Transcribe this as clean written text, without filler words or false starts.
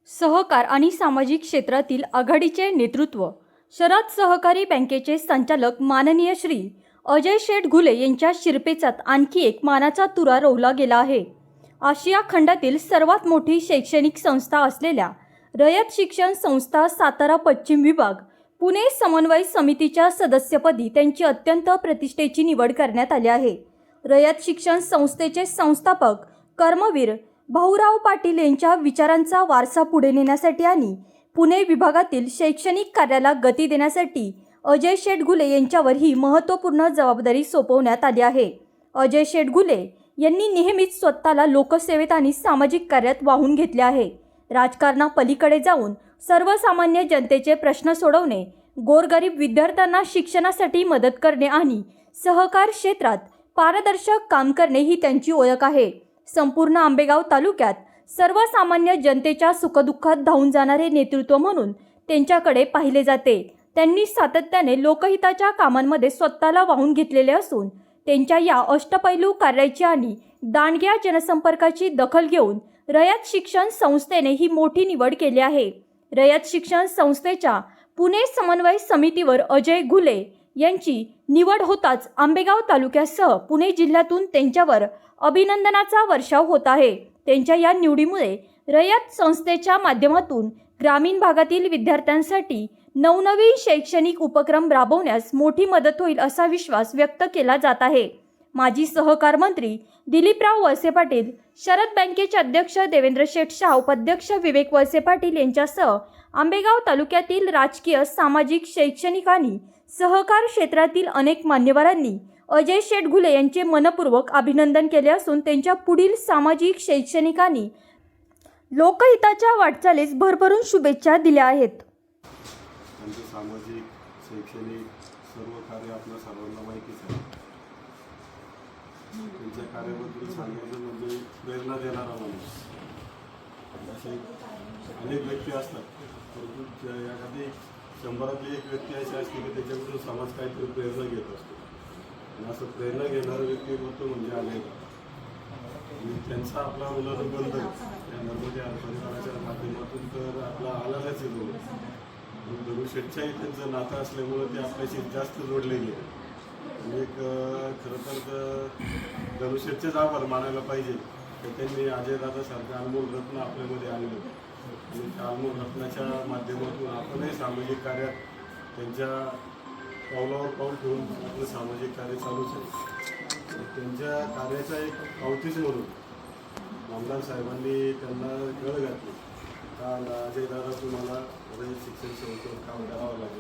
सहकार आणि सामाजिक क्षेत्रातील आघाडीचे नेतृत्व शरद सहकारी बँकेचे संचालक माननीय श्री अजय शेठ घुले यांच्या शिरपेचात आणखी एक मानाचा तुरा रोवला गेला आहे। आशिया खंडातील सर्वात मोठी शैक्षणिक संस्था असलेल्या रयत शिक्षण संस्था सातारा पश्चिम विभाग पुणे समन्वय समितीच्या सदस्यपदी त्यांची अत्यंत प्रतिष्ठेची निवड करण्यात आली आहे। रयत शिक्षण संस्थेचे संस्थापक कर्मवीर भाऊराव पाटील यांच्या विचारांचा वारसा पुढे नेण्यासाठी आणि पुणे विभागातील शैक्षणिक कार्याला गती देण्यासाठी अजय शेठ घुले यांच्यावर ही महत्त्वपूर्ण जबाबदारी सोपवण्यात आली आहे। अजय शेठ घुले यांनी नेहमीच स्वतःला लोकसेवेत आणि सामाजिक कार्यात वाहून घेतले आहे। राजकारणापलीकडे जाऊन सर्वसामान्य जनतेचे प्रश्न सोडवणे, गोरगरीब विद्यार्थ्यांना शिक्षणासाठी मदत करणे आणि सहकार क्षेत्रात पारदर्शक काम करणे ही त्यांची ओळख आहे। संपूर्ण आंबेगाव तालुक्यात सर्वसामान्य जनतेच्या सुखदुःखात धावून जाणारे नेतृत्व म्हणून त्यांच्याकडे पाहिले जाते। त्यांनी सातत्याने लोकहिताच्या कामांमध्ये स्वतःला वाहून घेतलेले असून त्यांच्या या अष्टपैलू कार्याची आणि दांडग्या जनसंपर्काची दखल घेऊन रयत शिक्षण संस्थेने ही मोठी निवड केली आहे। रयत शिक्षण संस्थेच्या पुणे समन्वय समितीवर अजय घुले यांची निवड होताच आंबेगाव तालुक्यासह पुणे जिल्ह्यातून त्यांच्यावर अभिनंदनाचा वर्षाव होत आहे। त्यांच्या या निवडीमुळे रयत संस्थेच्या माध्यमातून ग्रामीण भागातील विद्यार्थ्यांसाठी नवनवीन शैक्षणिक उपक्रम राबवण्यास मोठी मदत होईल असा विश्वास व्यक्त केला जात आहे। माजी सहकार मंत्री दिलीपराव वळसे पाटील, शरद बँकेचे अध्यक्ष देवेंद्र शेठ शाह, उपाध्यक्ष विवेक वळसे पाटील यांच्यासह आंबेगाव तालुक्यातील राजकीय, सामाजिक, शैक्षणिक आणि सहकार क्षेत्रातील अनेक मान्यवरांनी अजय शेठ घुले यांचे मनपूर्वक अभिनंदन केले असून त्यांच्या पुढील सामाजिक, शैक्षणिक आणि लोकहिताच्या वाटचालीस भरभरून शुभेच्छा दिल्या आहेत। त्यांचे सामाजिक, शैक्षणिक सर्व कार्य आपल्या सर्वांना माहितीच आहे। त्यांच्या कार्याबद्दल सांगायचं म्हणजे प्रेरणा देणारा माणूस। असे अनेक व्यक्ती असतात, परंतु एखादी 100तली एक व्यक्ती अशी असते की त्याच्याकडून समाज काहीतरी प्रेरणा घेत असतो आणि असं प्रेरणा घेणारं व्यक्तिमत्व म्हणजे अनेक आणि त्यांचा आपला उलटबंध या नर्मदे परिवाराच्या माध्यमातून तर आपला आलाच येतो। दगडूशेठच्याही त्यांचं नातं असल्यामुळं ते आपल्याशी जास्त जोडले गेले आणि एक खरं तर दगडूशेठचेच आभार मानायला पाहिजे की त्यांनी अजयदादासारखं अनमोल रत्न आपल्यामध्ये आणलं आणि त्या अनमोल रत्नाच्या माध्यमातून आपणही सामाजिक कार्यात त्यांच्या पावलावर पाऊल ठेवून आपलं सामाजिक कार्य चालूच आहे। त्यांच्या कार्याचा एक पावतीच म्हणून आमदार साहेबांनी त्यांना गळ घातली का अजयदादा तुम्हाला रयत शिक्षण संस्थेवर काम करावं लागेल